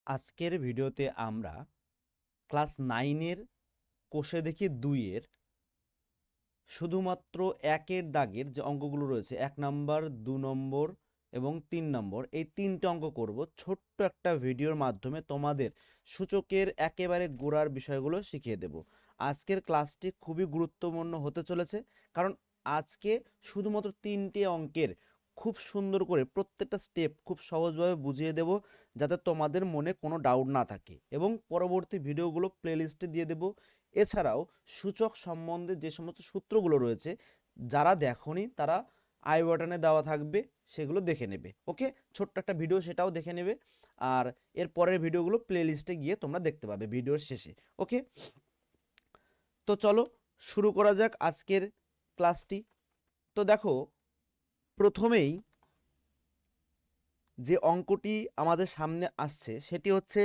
আজকের ভিডিওতে আমরা ক্লাস 9-এর কোষে দেখি 2-এর শুধুমাত্র একের দাগের যে অঙ্কগুলো রয়েছে 1 নম্বর 2 নম্বর এবং 3 নম্বর এই তিনটে অঙ্ক করব ছোট্ট একটা ভিডিওর মাধ্যমে তোমাদের সূচকের একেবারে গোড়ার বিষয়গুলো শিখিয়ে দেব। আজকের ক্লাসটি খুবই গুরুত্বপূর্ণ হতে চলেছে, কারণ আজকে শুধুমাত্র 3টে অঙ্কের খুব সুন্দর করে প্রত্যেকটা স্টেপ খুব সহজভাবে বুঝিয়ে দেব, যাতে তোমাদের মনে কোনো ডাউট না থাকে, এবং পরবর্তী ভিডিওগুলো প্লেলিস্টে দিয়ে দেব। এছাড়াও সূচক সম্বন্ধে যে সমস্ত সূত্রগুলো রয়েছে যারা দেখোনি তারা আই বাটনে দেওয়া থাকবে, সেগুলো দেখে নেবে। ওকে, ছোট্ট একটা ভিডিও সেটাও দেখে নেবে, আর এর পরের ভিডিওগুলো প্লেলিস্টে গিয়ে তোমরা দেখতে পাবে ভিডিওর শেষে। ওকে, তো চলো শুরু করা যাক আজকের ক্লাসটি। তো দেখো, প্রথমেই যে অঙ্কটি আমাদের সামনে আসছে সেটি হচ্ছে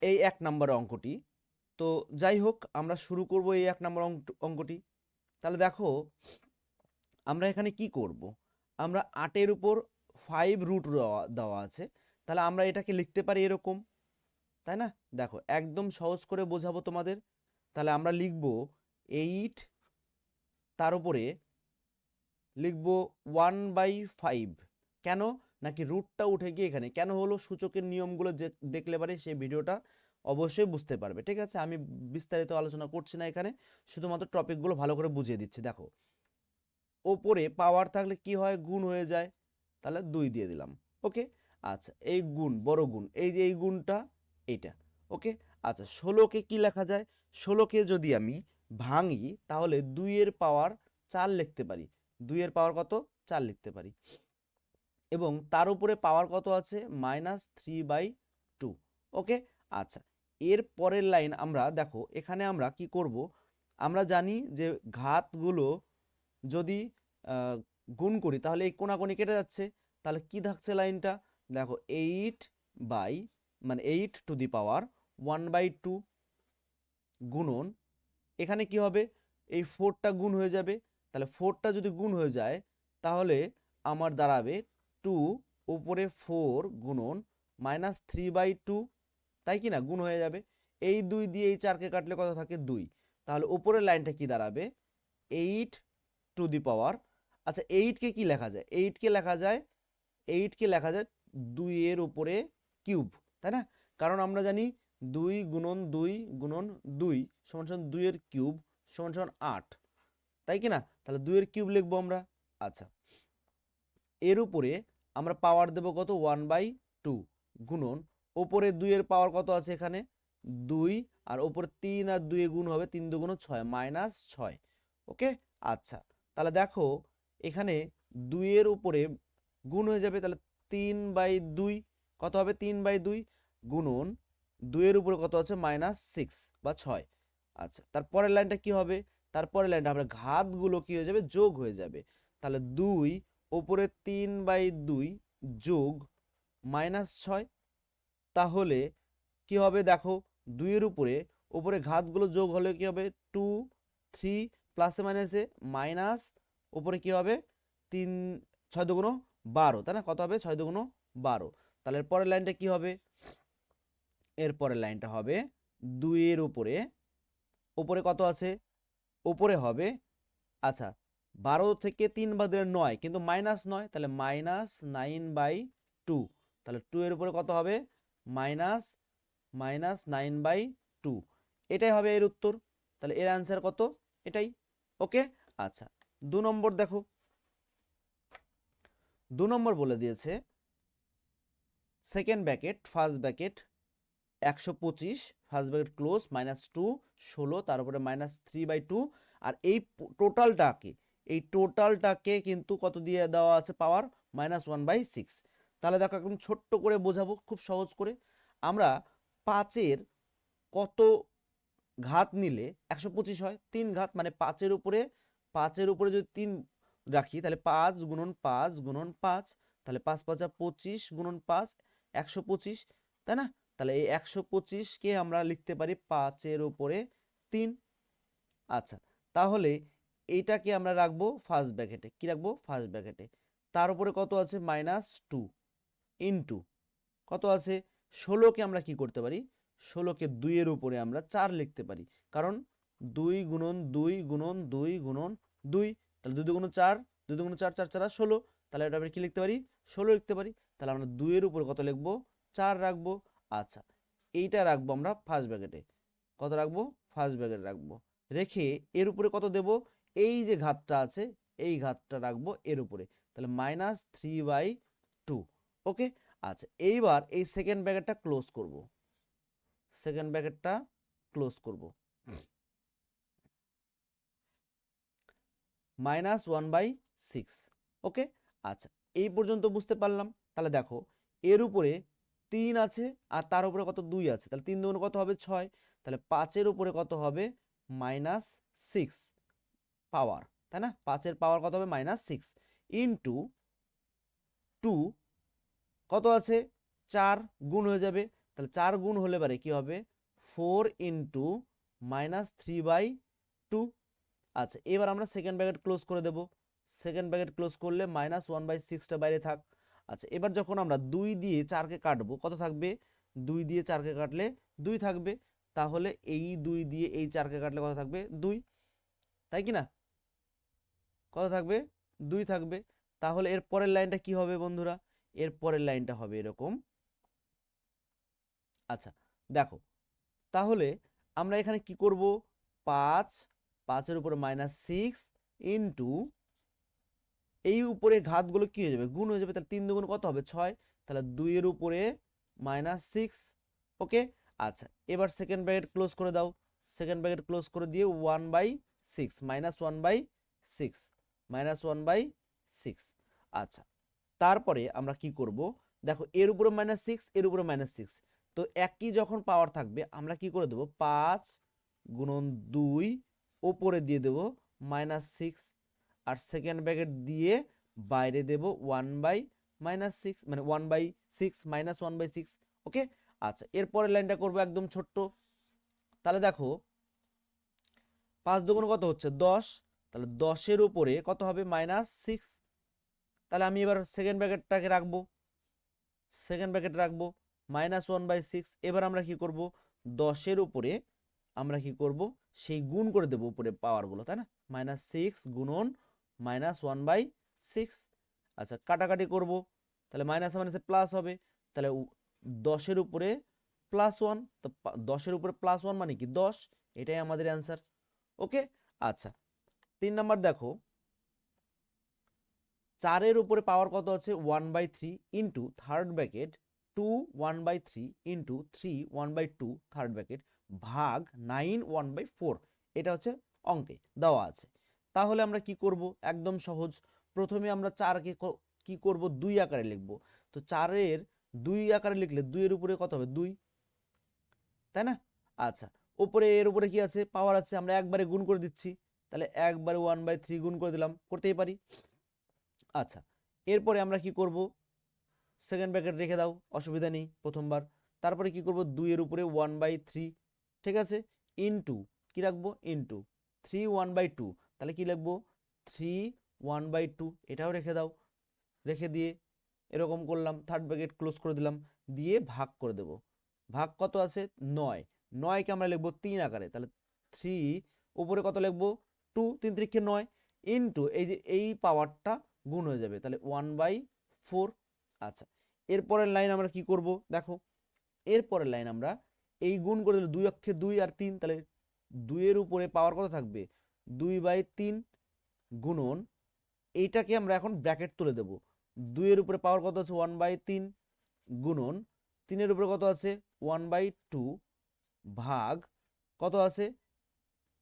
এই 1 নম্বর অঙ্কটি। তো যাই হোক, আমরা শুরু করব এই 1 নম্বর অঙ্কটি। তাহলে দেখো, আমরা এখানে কি করব, আমরা 8-এর উপর 5 রুট দেওয়া আছে, তাহলে আমরা এটাকে লিখতে পারি এরকম, তাই না? দেখো, একদম সহজ করে বোঝাবো তোমাদের। তাহলে আমরা লিখব 8, তার উপরে লিখব 1/5। কেন? নাকি রুটটা উঠে গিয়ে এখানে কেন হলো, সূচকের নিয়মগুলো যে দেখলে পারে সেই ভিডিওটা অবশ্যই বুঝতে পারবে। ঠিক আছে, আমি বিস্তারিত আলোচনা করছি না এখানে, শুধুমাত্র টপিকগুলো ভালো করে বুঝিয়ে দিচ্ছি। দেখো, ওপরে পাওয়ার থাকলে কি হয়, গুণ হয়ে যায়, তাহলে 2 দিয়ে দিলাম। ওকে, আচ্ছা, এই গুণ, বড় গুণ, এই যে এই গুণটা, এইটা। ওকে, আচ্ছা, 16কে কি লেখা যায়? 16কে যদি আমি ভাঙি তাহলে 2-এর পাওয়ার 4 লিখতে পারি। 2-এর পাওয়ার কত? 4 লিখতে পারি। এবং তার উপরে পাওয়ার কত আছে? -3/2। ওকে, আচ্ছা, এর পরের লাইন আমরা দেখো, এখানে আমরা কি করব, আমরা জানি যে ঘাতগুলো যদি গুণ করি তাহলে এই কোণাকুণি কেটে যাচ্ছে। তাহলে কি থাকছে লাইনটা? দেখো, 8 বাই মানে 8^1/2 গুণন, এখানে কি হবে, এই 4টা গুণ হয়ে যাবে। তাহলে 4টা যদি গুণ হয়ে যায় তাহলে আমার দাঁড়াবে 2 উপরে 4 গুণন -3/2, তাই কি না? গুণ হয়ে যাবে। এই 2 দিয়ে এই 4কে কাটলে কত থাকে? 2। তাহলে উপরের লাইনটা কি দাঁড়াবে? 8^, আচ্ছা, 8কে কি লেখা যায়? 8কে লেখা যায় 2 এর উপরে কিউব, তাই না? কারণ আমরা জানি 2 গুণন 2 গুণন 2 সমান সমান 2 এর কিউব সমান সমান 8, তাই কি না? তাহলে 2 এর কিউব লিখবো আমরা। আচ্ছা, এর উপরে আমরা পাওয়ার দেব কত? 1/2 গুণন, ওপরে 2 এর পাওয়ার কত আছে এখানে? 2, আর ওপরে 3 আর 2 গুণ হবে, 3 2 6 -6। ওকে, আচ্ছা, তাহলে দেখো এখানে 2 এর উপরে গুণ হয়ে যাবে, তাহলে 3/2 কত হবে? 3/2 গুণন 2 এর উপরে কত আছে? -6 বা 6। আচ্ছা, তারপরের লাইনটা কি হবে? তারপরের লাইনটা আমরা ঘাতগুলো কি হয়ে যাবে? যোগ হয়ে যাবে। তাহলে 2 ওপরে 3/2 যোগ -6, তাহলে কি হবে? দেখো, 2 এর উপরে উপরে ঘাতগুলো যোগ হলে কি হবে? 2 3 প্লাসে মাইনাসে মাইনাস, উপরে কি হবে? 3 6 দুগুণ 12, তাই না? কত হবে? 6 দুগুণ 12। তাহলে এর পরের লাইনটা কি হবে? এর পরের লাইনটা হবে 2 এর উপরে, উপরে কত আছে? উপরে হবে, আচ্ছা, 12 থেকে 3 বাদ দিলে 9, কিন্তু -9, তাহলে -9/2। তাহলে 2 এর উপরে কত হবে? -9/2। এটাই হবে এর উত্তর। তাহলে এর অ্যান্সার কত? এটাই। ওকে, আচ্ছা, 2 নম্বর দেখো, 2 নম্বর বলে দিয়েছে second bracket first bracket 125 first bracket close -2 16, তার উপরে -3/2, আর এই টোটালটাকে কিন্তু কত দিয়ে দেওয়া আছে? পাওয়ার -1/6। তাহলে দেখো, একদম ছোট্ট করে বোঝাবো খুব সহজ করে। আমরা 5-এর কত ঘাত নিলে 125 হয়? 3 ঘাত, মানে 5-এর উপরে যদি 3 রাখি তাহলে 5 গুণন 5 গুণন 5, তাহলে 5 5 25 গুণন 5 125, তাই না? তাহলে এই 125কে আমরা লিখতে পারি 5-এর উপরে 3। আচ্ছা, তাহলে এইটাকে আমরা রাখবো ফার্স্ট ব্র্যাকেটে। কি রাখবো? ফার্স্ট ব্র্যাকেটে। তার উপরে কত আছে? -2 ইন্টু কত আছে 16কে আমরা কি করতে পারি 16কে 2 এর উপরে আমরা 4 লিখতে পারি, কারণ 2 গুণন 2 গুণন 2 গুণন 2, তাহলে 2 গুণন 4, 2 গুণন 4, 4 4 16, তাহলে এটা আমরা কি লিখতে পারি 16 লিখতে পারি। তাহলে আমরা 2 এর উপরে কত লিখবো 4 রাখবো। আচ্ছা, এইটা রাখবো আমরা ফার্স্ট ব্র্যাকেটে, কত রাখবো ফার্স্ট ব্র্যাকেটে রাখবো, রেখে এর উপরে কত দেব এই যে ঘাতটা আছে এই ঘাতটা রাখবো এর উপরে, তাহলে -3/2। ওকে, আচ্ছা এইবার এই সেকেন্ড ব্র্যাকেটটা ক্লোজ করব, সেকেন্ড ব্র্যাকেটটা ক্লোজ করব, -1/6। ওকে, আচ্ছা এই পর্যন্ত বুঝতে পারলাম। তাহলে দেখো এর উপরে 3 আছে আর তার উপরে কত 2 আছে, তাহলে 3 দুগুণ কত হবে 6, তাহলে 5-এর উপরে কত হবে -6 পাওয়ার, তাই না? 5-এর পাওয়ার কত হবে -6 ইন্টু 2 কত আছে 4 গুণ হয়ে যাবে, তাহলে 4 গুণ হলে পারে কি হবে 4 ইন্টু -3/2। আচ্ছা এবার আমরা সেকেন্ড ব্র্যাকেট ক্লোজ করে দেব, সেকেন্ড ব্র্যাকেট ক্লোজ করলে -1/6টা বাইরে থাক। আচ্ছা এবার যখন আমরা 2 দিয়ে 4কে কাটবো কত থাকবে 2 দিয়ে 4কে কাটলে 2 থাকবে, তাহলে এই 2 দিয়ে এই 4কে কাটলে কত থাকবে 2, তাই কি না? কত থাকবে 2 থাকবে। তাহলে এর পরের লাইনটা কি হবে বন্ধুরা, এর পরের লাইনটা হবে এরকম। আচ্ছা দেখো তাহলে আমরা এখানে কি করব 5, 5-এর উপরে -6 ইন্টু এই উপরে ঘাতগুলো কি হয়ে যাবে গুণ হয়ে যাবে, তাহলে 3 দুগুণ কত হবে 6, তাহলে 2 এর উপরে -6। ওকে, আচ্ছা এবার সেকেন্ড ব্র্যাকেট ক্লোজ করে দাও, সেকেন্ড ব্র্যাকেট ক্লোজ করে দিয়ে 1/6 -1/6 -1/6। আচ্ছা তারপরে আমরা কি করব দেখো এর উপরে -6 এর উপরে -6, তো একই যখন পাওয়ার থাকবে আমরা কি করে দেব 5 গুণন 2 ওপরে দিয়ে দেব -6, আর সেকেন্ড ব্র্যাকেট দিয়ে বাইরে দেব 1/6 মানে 1/6 -1/6। ওকে, আচ্ছা এরপরের লাইনটা করব একদম ছোট্ট, তাহলে দেখো 5 দুগুণ কত হচ্ছে 10, তাহলে 10-এর উপরে কত হবে -6, তাহলে আমি এবার সেকেন্ড ব্র্যাকেটটাকে রাখবো, সেকেন্ড ব্র্যাকেট রাখবো -1/6। এবার আমরা কি করব 10-এর উপরে আমরা কি করব সেই গুণ করে দেব উপরে পাওয়ারগুলো, তাই না? -6 গুণন -1/6। আচ্ছা কাটাকাটি করব, তাহলে মাইনাসে মাইনাসে প্লাস হবে, তাহলে 10-এর উপরে +1, তো 10-এর উপরে +1 মানে কি 10, এটাই আমাদের অ্যান্সার। ওকে, আচ্ছা 3 নাম্বার দেখো 4-এর উপরে পাওয়ার কত আছে 1/3 into third bracket 2 1/3 into 3 1/2 third bracket ভাগ 9 1/4, এটা হচ্ছে অঙ্কে দেওয়া আছে। তাহলে আমরা কি করব একদম সহজ, প্রথমে আমরা 4কে কি করব 2 আকারে লিখব, তো 4-এর 2 আকারে লিখলে 2 এর উপরে কত হবে 2, তাই না? আচ্ছা উপরে এর উপরে কি আছে পাওয়ার আছে, আমরা একবারে গুণ করে দিচ্ছি, তাহলে একবারে 1/3 গুণ করে দিলাম, করতেই পারি। আচ্ছা এরপরে আমরা কি করব সেকেন্ড ব্র্যাকেট রেখে দাও, অসুবিধা নেই প্রথমবার। তারপরে কি করব 2 এর উপরে 1/3, ঠিক আছে, ইনটু কি রাখবো ইনটু 3 1/2, তাহলে কি লিখবো 3 1/2, এটাও রেখে দাও, রেখে দিয়ে এরকম করলাম, থার্ড ব্র্যাকেট ক্লোজ করে দিলাম, দিয়ে ভাগ করে দেব। ভাগ কত আছে 9, 9কে আমরা লিখবো 3 আকারে, তাহলে 3 উপরে কত লিখবো 2 3 3 9 ইনটু এই যে এই পাওয়ারটা গুণ হয়ে যাবে, তাহলে 1/4। আচ্ছা এরপরের লাইন আমরা কি করব দেখো, এরপরের লাইন আমরা এই গুণ করে দিলে 2 অক্ষে 2 আর 3, তাহলে 2 এর উপরে পাওয়ার কত থাকবে 2/3 গুণন, এইটাকে আমরা এখন ব্র্যাকেট তুলে দেব, 2 এর উপরে পাওয়ার কত আছে 1/3 গুণন 3 এর উপরে কত আছে 1/2 ভাগ কত আছে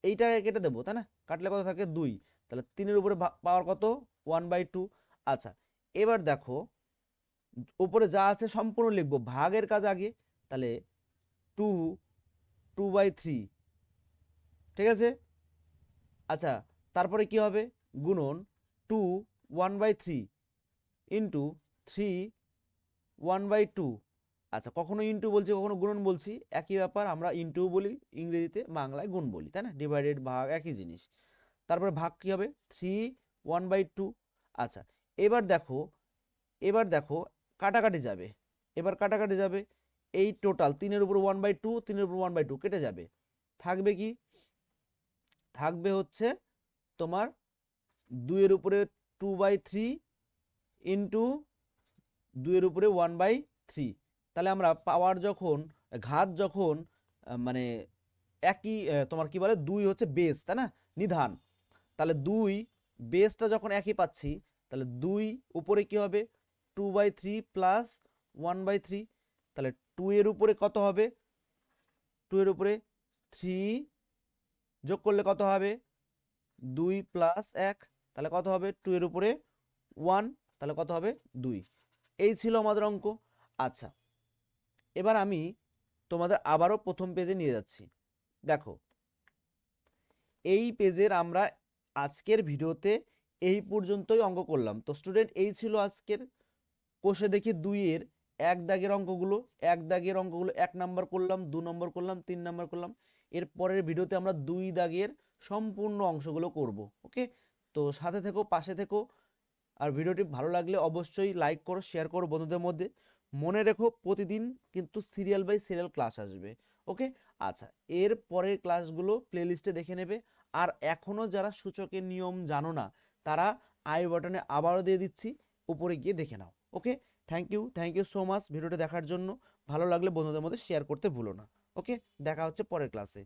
এইটাকে কেটে দেবো, তাই না? কাটলে কত থাকে 2, তাহলে 3 এর উপরে পাওয়ার কত 1/2। আচ্ছা এবার দেখো উপরে যা আছে সম্পূর্ণ লিখবো, ভাগের কাজ আগে, তাহলে 2 2/3, ঠিক আছে। আচ্ছা তারপরে কি হবে গুণন 2 1/3 ইন্টু 3 1/2। আচ্ছা কখনো ইন্টু বলছি কখনো গুণন বলছি, একই ব্যাপার, আমরা ইন্টু বলি ইংরেজিতে, বাংলায় গুণ বলি, তাই না? ডিভাইডেড ভাগ একই জিনিস। তারপরে ভাগ কি হবে 3 1/2। আচ্ছা এবার দেখো, এবার দেখো কাটাকাটি যাবে, এবার কাটাকাটি যাবে, এই টোটাল 3 এর উপর 1/2, 3 এর উপর 1/2 কেটে যাবে, থাকবে কি, থাকবে হচ্ছে তোমার 2 এর উপরে 2/3 ইন্টু 2 এর উপরে 1/3। তাহলে আমরা পাওয়ার যখন, ঘাত যখন মানে একই তোমার কি বলে 2 হচ্ছে বেস, তাই না, নিধান, তাহলে 2 বেসটা যখন একই পাচ্ছি, তাহলে 2 উপরে কি হবে 2/3 প্লাস 1/3, তাহলে 2 এর উপরে কত হবে, 2 এর উপরে 3 যোগ করলে কত হবে 2 প্লাস 1, তাহলে কত হবে 2 এর উপরে 1, তাহলে কত হবে 2। এই ছিল আমাদের অঙ্ক। আচ্ছা, এবার আমি তোমাদের আবারও প্রথম পেজে নিয়ে যাচ্ছি। দেখো, এই পেজের আমরা আজকের ভিডিওতে এই পর্যন্তই অঙ্ক করলাম। তো স্টুডেন্ট, এই ছিল আজকের কোষে দেখি 2 এর এক দাগের অঙ্কগুলো। এক দাগের অঙ্কগুলো 1 নাম্বার করলাম, 2 নম্বর করলাম, 3 নাম্বার করলাম। এর পরের ভিডিওতে আমরা 2 দাগের সম্পূর্ণ অংশগুলো করব। ওকে, তো সাথে থেকো, পাশে থেকো। আর ভিডিওটি ভালো লাগলে অবশ্যই লাইক করো, শেয়ার করো বন্ধুদের মধ্যে। মনে রেখো, প্রতিদিন কিন্তু সিরিয়াল বাই সিরিয়াল ক্লাস আসবে। ওকে, আচ্ছা, এর পরের ক্লাসগুলো প্লেলিস্টে দেখে নেবে। আর এখনও যারা সূচকের নিয়ম জানো না, তারা আই বাটনে আবারও দিয়ে দিচ্ছি, উপরে গিয়ে দেখে নাও। ওকে, থ্যাংক ইউ সো মাচ ভিডিওটা দেখার জন্য। ভালো লাগলে বন্ধুদের মধ্যে শেয়ার করতে ভুলো না। ওকে, দেখা হচ্ছে পরের ক্লাসে।